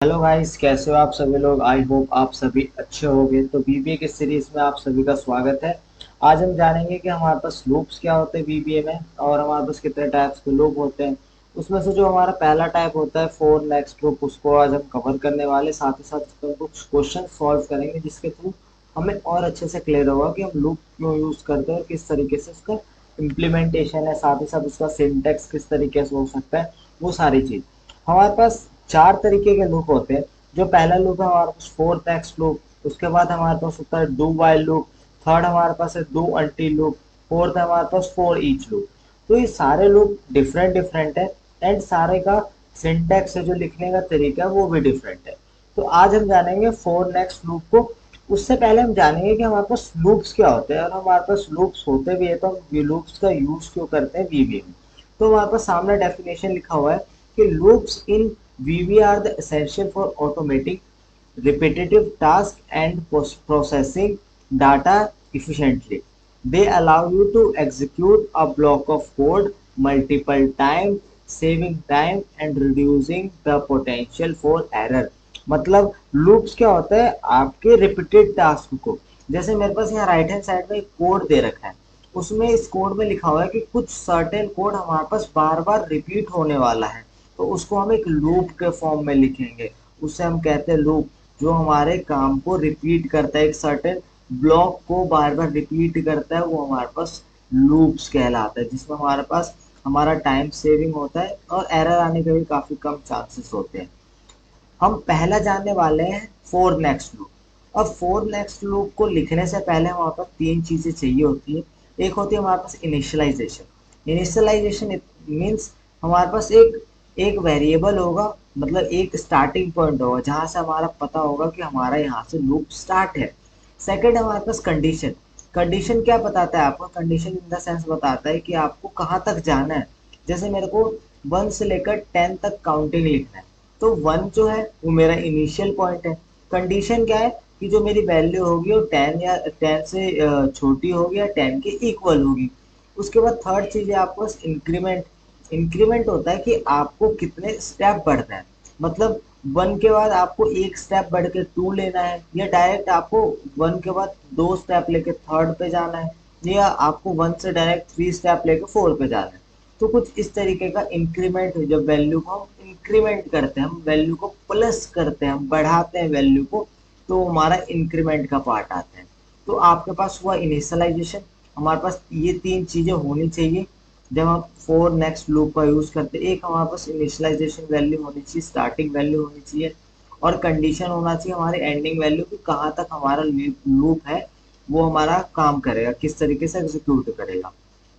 Hello guys, कैसे हो आप सभी लोग। आई होप आप सभी अच्छे होंगे। तो बीबीए के सीरीज में आप सभी का स्वागत है। आज हम जानेंगे कि हमारे पास लूप्स क्या होते हैं बीबीए में, और हमारे पास कितने टाइप्स के लूप होते हैं। उसमें से जो हमारा पहला टाइप होता है फोर नेक्स्ट लूप, उसको आज हम कवर करने वाले, साथ ही साथ इस पर कुछ क्वेश्चन सॉल्व करेंगे जिसके थ्रू हमें और अच्छे से क्लियर होगा कि हम लूप क्यों यूज करते हैं और किस तरीके से उसका इम्प्लीमेंटेशन है, साथ ही साथ उसका सिंटेक्स किस तरीके से हो सकता है, वो सारी चीज। हमारे पास चार तरीके के लूप होते हैं। जो पहला लूप है हमारे पास फोर नेक्स्ट लूप, उसके बाद हमारे पास होता है डू वाइल लूप, थर्ड हमारे पास है डू अनटिल लूप, फोर्थ है हमारे पास फॉर ईच लूप। तो ये सारे लूप डिफरेंट डिफरेंट है, एंड सारे का सिंटेक्स है, जो लिखने का तरीका है वो भी डिफरेंट है। तो आज हम जानेंगे फोर नेक्स्ट लूप को। उससे पहले हम जानेंगे कि हमारे पास लूप्स क्या होते हैं, और हमारे पास लूप्स होते भी है तो हम लूप्स का यूज क्यों करते हैं वीबीए में। तो हमारे पास सामने डेफिनेशन लिखा हुआ है कि loops in VB are the essential for automating repetitive tasks and processing data efficiently. They allow you to execute a block of code multiple times, saving time and reducing the potential for error. मतलब loops क्या होता है, आपके repeated task को, जैसे मेरे पास यहाँ right hand side में एक कोड दे रखा है, उसमें इस कोड में लिखा हुआ है कि कुछ सर्टेन कोड हमारे पास बार बार रिपीट होने वाला है, तो उसको हम एक लूप के फॉर्म में लिखेंगे। उसे हम कहते हैं लूप, जो हमारे काम को रिपीट करता है, एक सर्टेन ब्लॉक को बार बार रिपीट करता है, वो हमारे पास लूप्स कहलाता है, जिसमें हमारे पास हमारा टाइम सेविंग होता है और एरर आने के भी काफी कम चांसेस होते हैं। हम पहला जानने वाले हैं फोर नेक्स्ट लूप। अब फोर नेक्स्ट लूप को लिखने से पहले हमारे पास तीन चीजें चाहिए होती है। एक होती है हमारे पास इनिशियलाइजेशन। इनिशियलाइजेशन मीन्स हमारे पास एक एक वेरिएबल होगा, मतलब एक स्टार्टिंग पॉइंट होगा जहां से हमारा पता होगा कि हमारा यहाँ से लूप स्टार्ट है। सेकंड हमारे पास कंडीशन। कंडीशन क्या बताता है आपको, कंडीशन इन द सेंस बताता है कि आपको कहाँ तक जाना है। जैसे मेरे को वन से लेकर टेन तक काउंटिंग लिखना है, तो वन जो है वो मेरा इनिशियल पॉइंट है। कंडीशन क्या है कि जो मेरी वैल्यू होगी वो टेन या टेन से छोटी होगी या टेन के इक्वल होगी। उसके बाद थर्ड चीज है आपको इंक्रीमेंट। इंक्रीमेंट होता है कि आपको कितने स्टेप बढ़ना है, मतलब वन के बाद आपको एक स्टेप बढ़ के टू लेना है, या डायरेक्ट आपको वन के बाद दो स्टेप लेके थर्ड पे जाना है, या आपको वन से डायरेक्ट थ्री स्टेप लेके फोर पे जाना है। तो कुछ इस तरीके का इंक्रीमेंट है, जब वैल्यू को हम इंक्रीमेंट करते हैं, हम वैल्यू को प्लस करते हैं, हम बढ़ाते हैं वैल्यू को, तो हमारा इंक्रीमेंट का पार्ट आता है। तो आपके पास हुआ इनिशियलाइजेशन। हमारे पास ये तीन चीजें होनी चाहिए जब हम फोर नेक्स्ट लूप का यूज करते हैं। एक हमारे पास इनिशियलाइजेशन वैल्यू होनी चाहिए, स्टार्टिंग वैल्यू होनी चाहिए, और कंडीशन होना चाहिए हमारे एंडिंग वैल्यू की, कहाँ तक हमारा लूप है वो हमारा काम करेगा, किस तरीके से एग्जीक्यूट करेगा।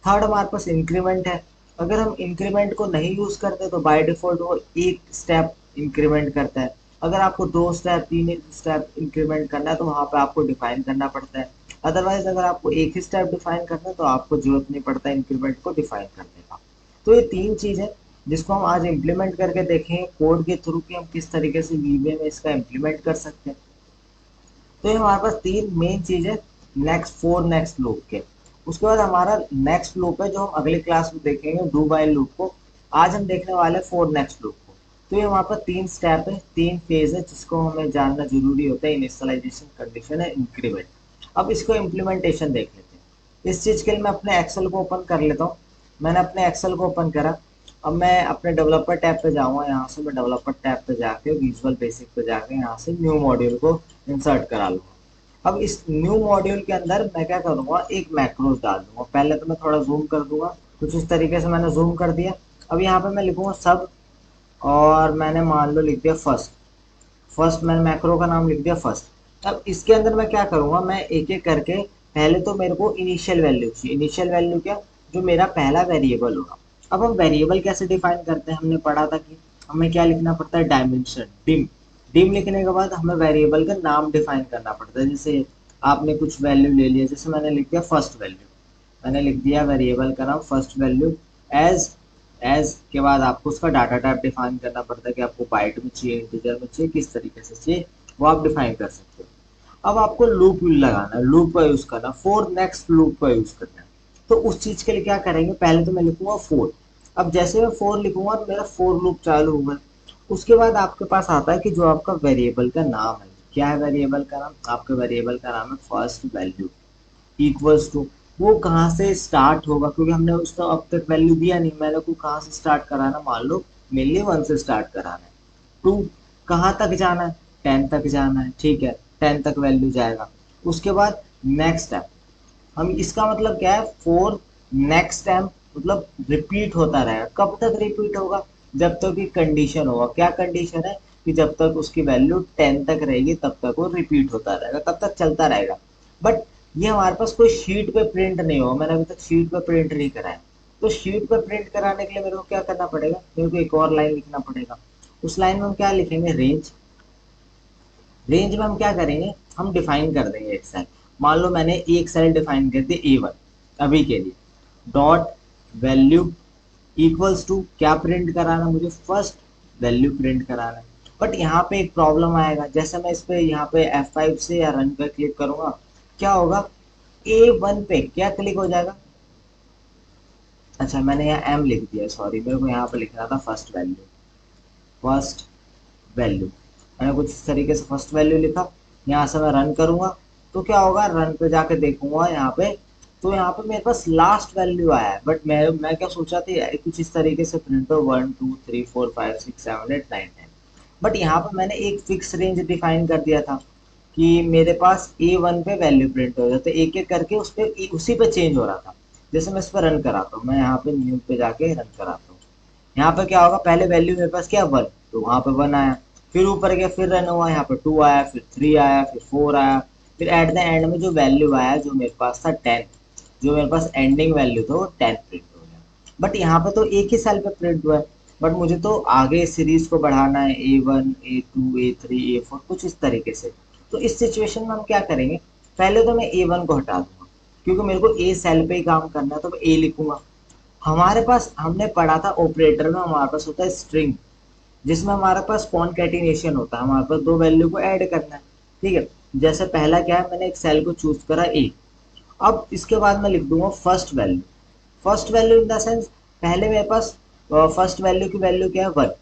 थर्ड हमारे पास इंक्रीमेंट है। अगर हम इंक्रीमेंट को नहीं यूज करते तो बाय डिफॉल्ट वो एक स्टेप इंक्रीमेंट करता है। अगर आपको दो स्टेप तीन स्टेप इंक्रीमेंट करना है तो वहां पे आपको डिफाइन करना पड़ता है। अदरवाइज अगर आपको एक ही स्टेप डिफाइन करना है तो आपको जरूरत नहीं पड़ता इंक्रीमेंट को डिफाइन करने का। तो ये तीन चीज है जिसको हम आज इम्प्लीमेंट करके देखेंगे कोड के थ्रू कि हम किस तरीके से वीबीए में इसका इम्प्लीमेंट कर सकते हैं। तो ये हमारे पास तीन मेन चीज है नेक्स्ट फोर नेक्स्ट लूप के। उसके बाद हमारा नेक्स्ट लूप है जो हम अगले क्लास में देखेंगे, डू वाइल लूप को। आज हम देखने वाले हैं फोर नेक्स्ट लूप को। तो ये हमारे पास तीन स्टेप है, तीन फेज है जिसको हमें जानना जरूरी होता है, इनिशियलाइजेशन, कंडीशन है, इंक्रीमेंट। अब इसको इम्प्लीमेंटेशन देख लेते हैं। इस चीज के लिए मैं अपने एक्सेल को ओपन कर लेता हूँ। मैंने अपने एक्सेल को ओपन करा। अब मैं अपने डेवलपर टैब पे जाऊंगा, यहाँ से मैं डेवलपर टैब पे जाके विजुअल बेसिक पे जाके यहाँ से न्यू मॉड्यूल को इंसर्ट करा लूंगा। अब इस न्यू मॉड्यूल के अंदर मैं क्या करूंगा, एक मैक्रोस डाल दूंगा। पहले तो मैं थोड़ा जूम कर दूंगा, कुछ इस तरीके से मैंने जूम कर दिया। अब यहाँ पे मैं लिखूंगा सब, और मैंने मान लो लिख दिया फर्स्ट। फर्स्ट मैंने मैक्रो का नाम लिख दिया फर्स्ट। अब इसके अंदर मैं क्या करूंगा, मैं एक एक करके, पहले तो मेरे को इनिशियल वैल्यू चाहिए। इनिशियल वैल्यू क्या, जो मेरा पहला वेरिएबल होगा। अब हम वेरिएबल कैसे डिफाइन करते हैं, हमने पढ़ा था कि हमें क्या लिखना पड़ता है, डायमेंशन, डिम। डिम लिखने के बाद हमें वेरिएबल का नाम डिफाइन करना पड़ता है। जैसे आपने कुछ वैल्यू ले लिया, जैसे मैंने लिख दिया फर्स्ट वैल्यू, मैंने लिख दिया वेरिएबल का नाम फर्स्ट वैल्यू। एज एज के बाद आपको उसका डाटा टाइप डिफाइन करना पड़ता है कि आपको बाइट में चाहिए, इंटीजर में चाहिए, किस तरीके से चाहिए, वो आप डिफाइन कर सकते हो। अब आपको लूप लगाना है, लूप का यूज करना, फोर नेक्स्ट लूप का यूज करना है। तो उस चीज के लिए क्या करेंगे, पहले तो मैं लिखूंगा फोर। अब जैसे मैं फोर लिखूंगा तो मेरा फोर लूप चालू होगा। उसके बाद आपके पास आता है कि जो आपका वेरिएबल का नाम है, क्या है वेरिएबल का नाम, आपके वेरिएबल का नाम है फर्स्ट वैल्यू इक्वल्स टू, वो कहाँ से स्टार्ट होगा, क्योंकि हमने उसका अब तक वैल्यू दिया नहीं, मैंने को कहाँ से स्टार्ट कराना, मान लो मेनली 1 से स्टार्ट कराना है। 2 कहाँ तक जाना है, 10 तक जाना है, ठीक है, 10 तक वैल्यू जाएगा। उसके बाद नेक्स्ट स्टेप, हम इसका मतलब क्या है, फोर नेक्स्ट टाइम मतलब रिपीट होता रहेगा। कब तक रिपीट होगा, जब तक की कंडीशन होगा, क्या कंडीशन है कि जब तक उसकी वैल्यू 10 तक रहेगी तब तक वो रिपीट होता रहेगा, तब तक चलता रहेगा। बट ये हमारे पास कोई शीट पे प्रिंट नहीं होगा, मैंने अभी तक शीट पे प्रिंट नहीं कराया। तो शीट पे प्रिंट कराने के लिए मेरे को क्या करना पड़ेगा, मेरे को एक और लाइन लिखना पड़ेगा। उस लाइन में हम क्या लिखेंगे, रेंज। रेंज में हम क्या करेंगे, हम डिफाइन कर देंगे एक सेल। मान लो मैंने एक सेल डिफाइन कर दी A1 अभी के लिए, डॉट वैल्यू इक्वल्स टू, क्या प्रिंट कराना है मुझे, फर्स्ट वैल्यू प्रिंट कराना है। बट यहाँ पे एक प्रॉब्लम आएगा, जैसे मैं इस पे यहाँ पे F5 से या रन पे क्लिक करूंगा, क्या होगा, A1 पे क्या क्लिक हो जाएगा, अच्छा मैंने यहाँ M लिख दिया, सॉरी मेरे को यहाँ पे लिखना था फर्स्ट वैल्यू। फर्स्ट वैल्यू मैंने कुछ इस तरीके से फर्स्ट वैल्यू लिखा। यहाँ से मैं रन करूंगा तो क्या होगा, रन पे जाके देखूंगा यहाँ पे, तो यहाँ पे मेरे पास लास्ट वैल्यू आया है। बट मैं क्या सोचा था, कुछ इस तरीके से प्रिंट हो 1 2 3 4 5 6 7 8 9 10। बट यहाँ पे मैंने एक फिक्स रेंज डिफाइन कर दिया था कि मेरे पास A1 पे वैल्यू प्रिंट हो जाते, एक एक करके उस पे उसी पे चेंज हो रहा था। जैसे मैं इस पर रन कराता हूँ, मैं यहाँ पे न्यू पे जाके रन कराता हूँ, यहाँ पे क्या होगा, पहले वैल्यू मेरे पास क्या 1, तो वहां पे 1 आया, फिर ऊपर गया, फिर रन हुआ, यहाँ पे 2 आया, फिर 3 आया, फिर 4 आया, फिर एट द एंड में जो वैल्यू आया जो मेरे पास था 10, जो मेरे पास एंडिंग वैल्यू था वो 10 प्रिंट हो गया। बट यहाँ पे तो एक ही सेल पे प्रिंट हुआ है, बट मुझे तो आगे सीरीज को बढ़ाना है, A1 A2 A3 A4 कुछ इस तरीके से। तो इस सिचुएशन में हम क्या करेंगे, पहले तो मैं A1 को हटा दूंगा, क्योंकि मेरे को A सेल पे ही काम करना है, तो मैं A लिखूंगा। हमारे पास हमने पढ़ा था ऑपरेटर में हमारे पास होता है स्ट्रिंग, जिसमें हमारे पास कॉन्कैटिनेशन होता है, हमारे पास दो वैल्यू को ऐड करना है, ठीक है। जैसे पहला क्या है, मैंने एक सेल को चूज करा ए, अब इसके बाद मैं लिख दूंगा first value. First value in the sense, पहले मेरे पास फर्स्ट वैल्यू की वैल्यू क्या है 1,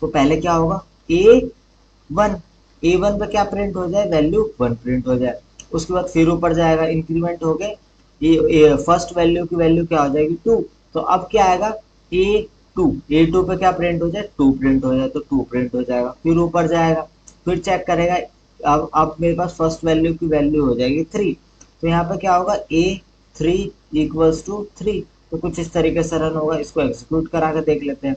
तो पहले क्या होगा, A1, A1 पे क्या प्रिंट हो जाए, वैल्यू 1 प्रिंट हो जाए। उसके बाद फिर ऊपर जाएगा, इंक्रीमेंट हो गए, ये फर्स्ट वैल्यू की वैल्यू क्या हो जाएगी 2, तो अब क्या आएगा, A2 पे क्या प्रिंट हो जाए, 2 प्रिंट हो जाए, तो 2 प्रिंट हो जाएगा, फिर ऊपर जाएगा, फिर चेक करेगा, अब मेरे पास फर्स्ट वैल्यू की वैल्यू हो जाएगी 3, तो यहाँ पे क्या होगा, A3 इक्वल्स टू 3, तो कुछ इस तरीके से रन होगा। इसको एग्जीक्यूट करा के देख लेते हैं।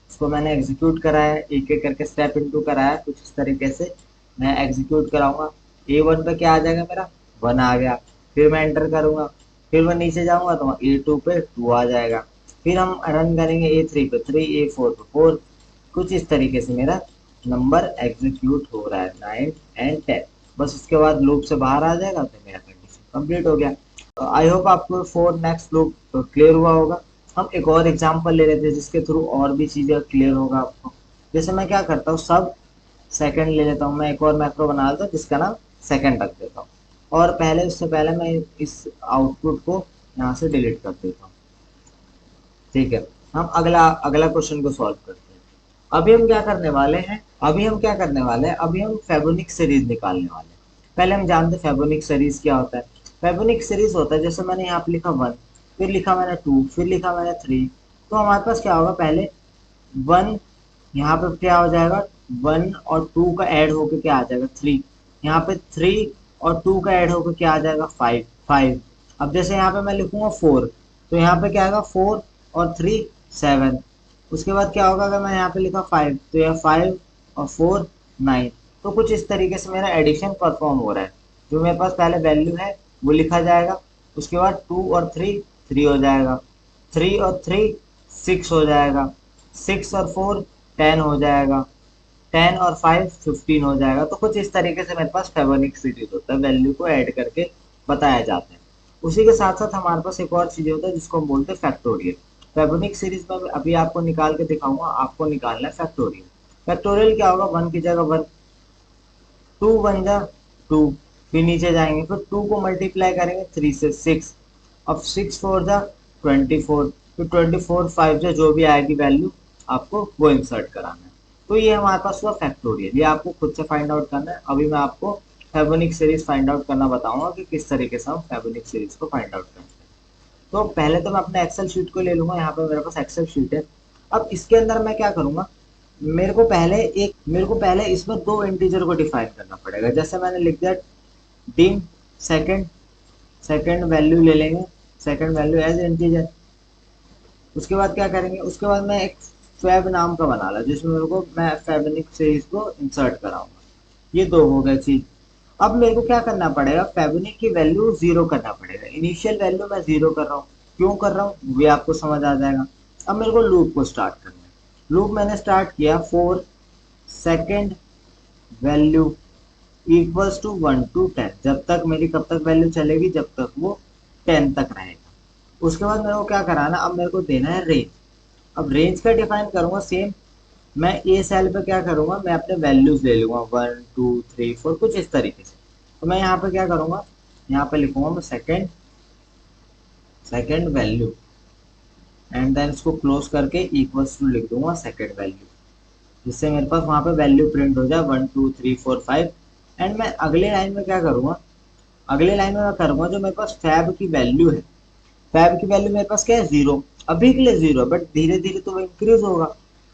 इसको मैंने एग्जीक्यूट कराया, एक एक करके स्टेप इनटू कराया, कुछ इस तरीके से मैं एग्जीक्यूट कराऊंगा। A1 पे क्या आ जाएगा मेरा, 1 आ गया, फिर मैं एंटर करूंगा, फिर मैं नीचे जाऊंगा तो A2 पे 2 आ जाएगा, फिर हम रन करेंगे A3 पे 3, A4 पे 4, कुछ इस तरीके से मेरा नंबर एग्जीक्यूट हो रहा है 9 एंड 10। बस उसके बाद लूप से बाहर आ जाएगा तो मेरा कंडीशन कंप्लीट हो गया। आई होप आपको फोर नेक्स्ट लूप क्लियर हुआ होगा। हम एक और एग्जांपल ले लेते हैं जिसके थ्रू और भी चीज़ें क्लियर होगा आपको। जैसे मैं क्या करता हूँ, सब सेकंड ले लेता हूँ, मैं एक और मैक्रो बना लेता हूँ जिसका नाम सेकंड रख देता हूँ, और पहले उससे पहले मैं इस आउटपुट को यहाँ से डिलीट कर देता हूँ, ठीक है। हम अगला अगला क्वेश्चन को सॉल्व करते हैं। अभी हम क्या करने वाले हैं, अभी हम फेबोनिक सीरीज निकालने वाले हैं। पहले हम जानते हैं फेबोनिक सीरीज क्या होता है। फेबोनिक सीरीज होता है, जैसे मैंने यहाँ पे लिखा 1, फिर लिखा मैंने 2, फिर लिखा मैंने 3, तो हमारे पास क्या होगा, पहले 1, यहाँ पे क्या हो जाएगा, 1 और 2 का ऐड होकर क्या आ जाएगा 3, यहाँ पे 3 और 2 का ऐड होकर क्या आ जाएगा 5 5। अब जैसे यहाँ पे मैं लिखूंगा 4, तो यहाँ पे क्या आएगा 4 और 3 7। उसके बाद क्या होगा, अगर मैं यहाँ पे लिखा 5 तो यह 5 और 4 9। तो कुछ इस तरीके से मेरा एडिशन परफॉर्म हो रहा है। जो मेरे पास पहले वैल्यू है वो लिखा जाएगा, उसके बाद 2 और 3 3 हो जाएगा, 3 और 3 6 हो जाएगा, 6 और 4 10 हो जाएगा, 10 और 5 15 हो जाएगा। तो कुछ इस तरीके से मेरे पास फेबोनिक सीरीज होता है, वैल्यू को ऐड करके बताया जाता है। उसी के साथ साथ हमारे पास एक और चीज होता है जिसको हम बोलते हैं फैक्टोरियल। फेबोनिक सीरीज में अभी आपको निकाल के दिखाऊंगा, आपको निकालना है फैक्टोरियल। फैक्टोरियल क्या होगा, 1 की जगह 1, 2 वन जा 2, फिर नीचे जाएंगे, फिर 2 को मल्टीप्लाई करेंगे 3 से 6, अब 6 4 जा 24, फिर 24 5 जा जो भी आएगी वैल्यू आपको वो इंसर्ट कराना है। तो ये हमारे पास हुआ फैक्टोरियल। ये आपको खुद से फाइंड आउट करना है। अभी मैं आपको फेबोनिक सीरीज फाइंड आउट करना बताऊंगा कि किस तरीके से हम फेबोनिक सीरीज को फाइंड आउट करते हैं। तो पहले तो मैं अपने एक्सेल शीट को ले लूंगा। यहाँ पे मेरे पास एक्सेल शीट है। अब इसके अंदर मैं क्या करूंगा, मेरे को पहले इसमें दो इंटीजर को डिफाइन करना पड़ेगा। जैसे मैंने लिख दिया डिम सेकंड, सेकंड वैल्यू ले लेंगे, सेकंड वैल्यू एज इंटीजर। उसके बाद क्या करेंगे, उसके बाद मैं एक फैब नाम का बना ला जिसमें मेरे को मैं फैबनिक सीरीज को इंसर्ट कराऊंगा। ये दो हो गए चीज। अब मेरे को क्या करना पड़ेगा, फैबनिक की वैल्यू जीरो करना पड़ेगा। इनिशियल वैल्यू मैं जीरो कर रहा हूँ, क्यों कर रहा हूँ वो आपको समझ आ जाएगा। अब मेरे को लूप को स्टार्ट करना है। लूप मैंने स्टार्ट किया for second value equals to 1 to 10। जब तक मेरी कब तक वैल्यू चलेगी, जब तक वो 10 तक रहेगा। उसके बाद मेरे को क्या कराना, अब मेरे को देना है रेंज। अब रेंज का डिफाइन करूंगा सेम। मैं ए सेल पे क्या करूंगा, मैं अपने वैल्यूज ले लूंगा 1 2 3 4 कुछ इस तरीके से। तो मैं यहाँ पे क्या करूंगा, यहाँ पे लिखूंगा मैं second, second value and then इसको क्लोज करके इक्वल्स टू लिख दूंगा सेकेंड वैल्यू, जिससे मेरे पास वहां पे वैल्यू प्रिंट हो जाए 1 2 3 4 5। एंड मैं अगले लाइन में क्या करूंगा, अगले लाइन में मैं करूंगा जो मेरे पास फैब की वैल्यू है। फैब की वैल्यू मेरे पास क्या है, जीरो। अभी के लिए जीरो, बट धीरे धीरे तो वो इंक्रीज होगा।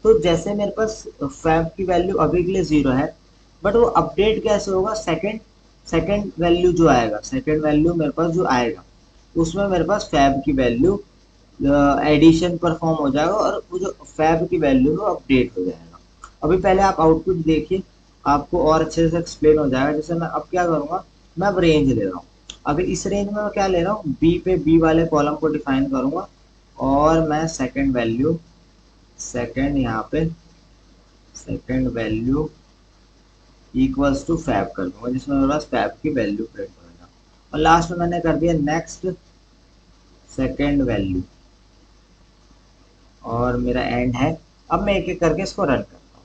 तो जैसे मेरे पास फैब की वैल्यू अभी के लिए जीरो है, बट वो अपडेट कैसे होगा, सेकंड, सेकंड वैल्यू जो आएगा, सेकंड वैल्यू मेरे पास जो आएगा उसमें मेरे पास फैब की वैल्यू एडिशन परफॉर्म हो जाएगा और वो जो फैब की वैल्यू है वो अपडेट हो जाएगा। अभी पहले आप आउटपुट देखिए, आपको और अच्छे से एक्सप्लेन हो जाएगा। जैसे मैं अब क्या करूंगा, मैं अब रेंज ले रहा हूँ। अभी इस रेंज में मैं क्या ले रहा हूँ, बी पे बी वाले कॉलम को डिफाइन करूंगा और मैं सेकंड वैल्यू, सेकंड यहाँ पे second value equals to fab कर दूंगा, जिसमें मेरे पास फैब की वैल्यू प्रिंट होगा। और लास्ट में मैंने कर दिया नेक्स्ट सेकंड वैल्यू और मेरा एंड है। अब मैं एक एक करके इसको रन करता हूँ।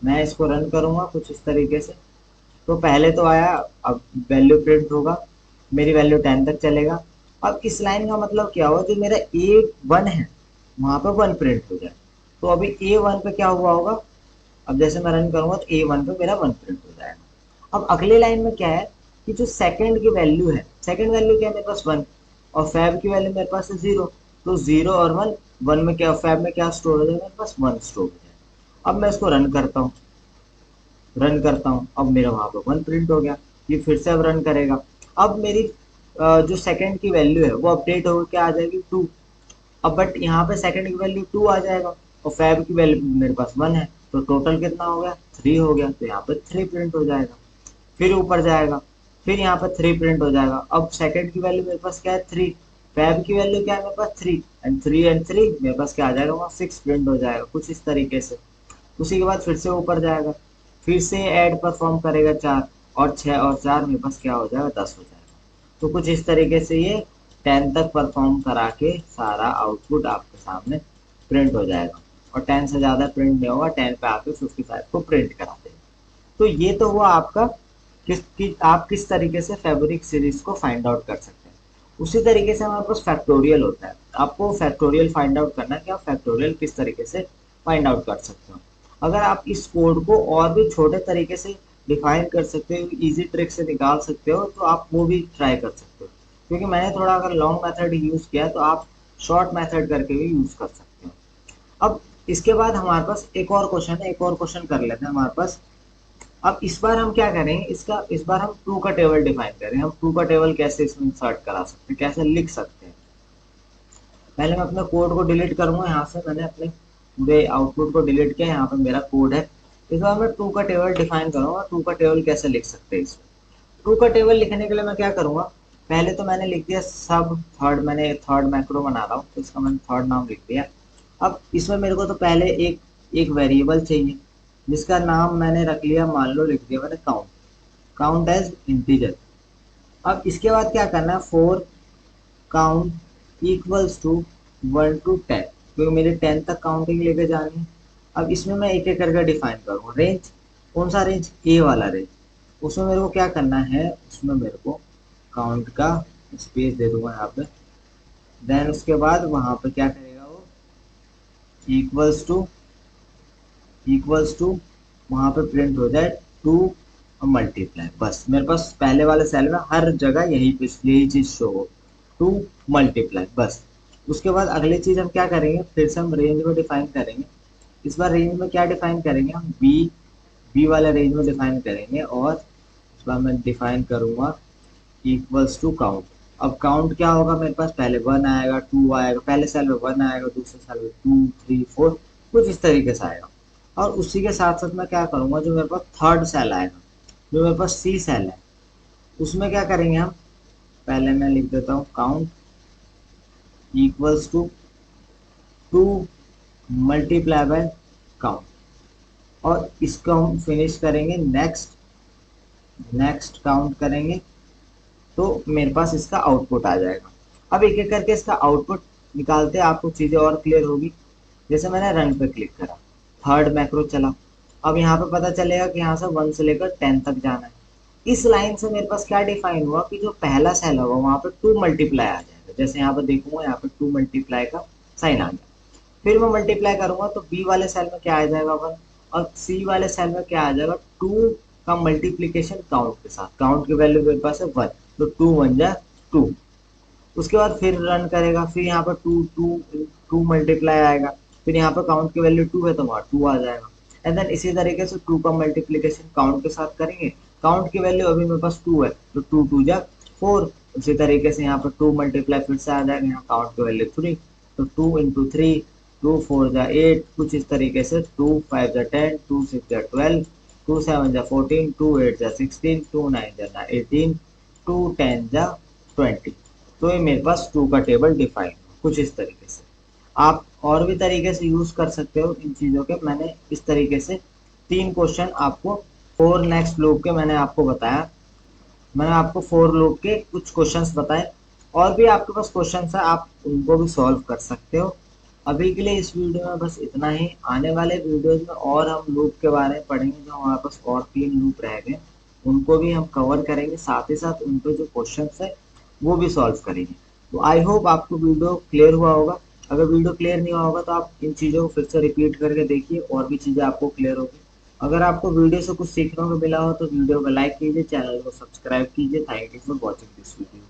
मैं इसको रन करूंगा कुछ इस तरीके से। तो पहले तो आया, अब वैल्यू प्रिंट होगा, मेरी वैल्यू 10 तक चलेगा। अब इस लाइन का मतलब क्या हुआ, जो मेरा ए वन है वहां पे वन प्रिंट हो जाए। तो अभी ए वन पे क्या हुआ होगा, अब जैसे मैं रन करूंगा तो ए वन पे मेरा वन प्रिंट हो जाएगा। अब अगले लाइन में क्या है कि जो सेकंड की वैल्यू है, सेकंड वैल्यू क्या है मेरे पास वन, और फैब की वैल्यू मेरे पास है जीरो। तो जीरो और वन, वन में क्या, फैब में क्या स्टोर हो जाएगा मेरे पास, वन स्टोर हो जाएगा। अब मैं इसको रन करता हूँ, रन करता हूँ, अब मेरा वहां पर वन प्रिंट हो गया। ये फिर से अब रन करेगा। अब मेरी जो सेकंड की वैल्यू है वो अपडेट होकर क्या आ जाएगी, टू। अब बट यहाँ पे सेकंड की वैल्यू टू आ जाएगा और फैब की वैल्यू मेरे पास वन है। तो टोटल कितना हो गया, थ्री हो गया। तो यहाँ पे थ्री प्रिंट हो जाएगा। फिर ऊपर जाएगा, फिर यहाँ पर थ्री प्रिंट हो जाएगा। अब सेकंड की वैल्यू मेरे पास क्या है, थ्री। फैब की वैल्यू क्या है मेरे पास, थ्री एंड थ्री मेरे पास क्या आ जाएगा, वहाँ सिक्स प्रिंट हो जाएगा कुछ इस तरीके से। उसी के बाद फिर से ऊपर जाएगा, फिर से ऐड परफॉर्म करेगा चार, और छः और चार मेरे पास क्या हो जाएगा, 10 हो जाएगा। तो कुछ इस तरीके से ये 10 तक परफॉर्म करा के सारा आउटपुट आपके सामने प्रिंट हो जाएगा। और 10 से ज़्यादा प्रिंट नहीं होगा, 10 पे आके 55 को प्रिंट करा देगा। तो ये तो हुआ आपका आप किस तरीके से फैब्रिक सीरीज को फाइंड आउट कर सकते हैं। उसी तरीके से हमारे पास फैक्टोरियल होता है। आपको फैक्टोरियल फाइंड आउट करना है कि आप फैक्टोरियल किस तरीके से फाइंड आउट कर सकते हो। अगर आप इस कोड को और भी छोटे तरीके से डिफाइन कर सकते हो, इजी ट्रिक से निकाल सकते हो, तो आप वो भी ट्राई कर सकते हो। क्योंकि मैंने थोड़ा अगर लॉन्ग मेथड यूज किया है, तो आप शॉर्ट मेथड करके भी यूज कर सकते हो। अब इसके बाद हमारे पास एक और क्वेश्चन है, एक और क्वेश्चन कर लेते हैं हमारे पास। अब इस बार हम क्या करेंगे, इसका इस बार हम ट्रू का टेबल डिफाइन करेंगे। हम ट्रू का टेबल कैसे इसमें इंसर्ट करा सकते हैं, कैसे लिख सकते हैं। पहले मैं अपने कोड को डिलीट करूंगा। यहाँ से मैंने अपने पूरे आउटपुट को डिलीट किया, यहाँ पे मेरा कोड है। इस बार मैं ट्रू का टेबल डिफाइन करूंगा। ट्रू का टेबल कैसे लिख सकते हैं इसमें। ट्रू का टेबल लिखने के लिए मैं क्या करूंगा, पहले तो मैंने लिख दिया सब थर्ड, मैंने थर्ड मैक्रो बना रहा हूँ तो इसका मैंने थर्ड नाम लिख दिया। अब इसमें मेरे को तो पहले एक एक वेरिएबल चाहिए जिसका नाम मैंने रख लिया, मान लो लिख दिया मैंने काउंट, काउंट एज इंटीजर। अब इसके बाद क्या करना है, for count equals to 1 to 10, क्योंकि मेरे 10 तक काउंटिंग लेके जानी है। अब इसमें मैं एक एक करके डिफाइन करूँगा रेंज। कौन सा रेंज, ए वाला रेंज। उसमें मेरे को क्या करना है, उसमें मेरे को काउंट का स्पेस दे दूंगा यहाँ पे। देन उसके बाद वहां पे क्या करेगा वो, इक्वल्स टू इक्वल्स टू, वहां पे प्रिंट हो जाए 2 मल्टीप्लाई, बस मेरे पास पहले वाले सेल में हर जगह यही चीज शो हो, 2 मल्टीप्लाई बस। उसके बाद अगली चीज हम क्या करेंगे, फिर से हम रेंज में डिफाइन करेंगे। इस बार रेंज में क्या डिफाइन करेंगे हम, बी वाले रेंज में डिफाइन करेंगे, और इस बार मैं डिफाइन करूंगा इक्वल्स टू काउंट। अब काउंट क्या होगा, मेरे पास पहले 1 आएगा, 2 आएगा, पहले सेल में 1 आएगा, दूसरे सेल में 2 3 4, कुछ इस तरीके से आएगा। और उसी के साथ साथ मैं क्या करूंगा, जो मेरे पास थर्ड सेल आएगा, जो मेरे पास सी सेल है, उसमें क्या करेंगे हम, पहले मैं लिख देता हूँ count equals to 2 multiply by count, और इसको हम फिनिश करेंगे नेक्स्ट काउंट करेंगे, तो मेरे पास इसका आउटपुट आ जाएगा। अब एक एक करके इसका आउटपुट निकालते हैं, आपको चीजें और क्लियर होगी। जैसे मैंने रन पे क्लिक करा, थर्ड मैक्रो चला, अब यहाँ पे पता चलेगा कि यहाँ से 1 से लेकर 10 तक जाना है। इस लाइन से मेरे पास क्या डिफाइन हुआ कि जो पहला सेल होगा वहां पे 2 मल्टीप्लाई आ जाएगा, जैसे यहाँ पे देखूंगा, यहाँ पे 2 मल्टीप्लाई का साइन आ गया। फिर मैं मल्टीप्लाई करूंगा तो बी वाले सेल में क्या आ जाएगा 1, और सी वाले सेल में क्या आ जाएगा 2 का मल्टीप्लीकेशन काउंट के साथ, काउंट की वैल्यू मेरे पास है 1, तो 2 1 जा 2। उसके बाद फिर रन करेगा, फिर यहाँ पर 2 मल्टीप्लाई आएगा, फिर यहाँ पर काउंट की वैल्यू 2 है तो वहाँ 2 आ जाएगा। एंड देन इसी तरीके से 2 का मल्टीप्लीकेशन काउंट के साथ करेंगे, काउंट की वैल्यू अभी मेरे पास 2 है तो 2 2 जा 4। उसी तरीके से यहाँ पर 2 मल्टीप्लाई फिर से आ जाएगा, यहाँ काउंट की वैल्यू 3, तो 2 इंटू 3, 2 4 जा 8, कुछ इस तरीके से 2 5 जा 10, 2 6 जा 12, 2 7 जा 14, 2 8 जा 16, 2 9 जा 18, 2 10 जा 20। तो ये मेरे पास 2 का टेबल डिफाइन कुछ इस तरीके से। आप और भी तरीके से यूज कर सकते हो इन चीजों के, मैंने इस तरीके से 3 क्वेश्चन आपको फोर नेक्स्ट लूप के मैंने आपको बताया, मैंने आपको फोर लूप के कुछ क्वेश्चंस बताए। और भी आपके पास क्वेश्चंस है, आप उनको भी सॉल्व कर सकते हो। अभी के लिए इस वीडियो में बस इतना ही। आने वाले वीडियोज में और हम लूप के बारे में पढ़ेंगे, जो हमारे पास और 3 लूप रह गए उनको भी हम कवर करेंगे, साथ ही साथ उनके जो क्वेश्चंस है वो भी सॉल्व करेंगे। तो आई होप आपको वीडियो क्लियर हुआ होगा। अगर वीडियो क्लियर नहीं हुआ होगा तो आप इन चीज़ों को फिर से रिपीट करके देखिए, और भी चीज़ें आपको क्लियर होगी। अगर आपको वीडियो से कुछ सीखने को मिला हो तो वीडियो को लाइक कीजिए, चैनल को सब्सक्राइब कीजिए। Thank you for watching this video.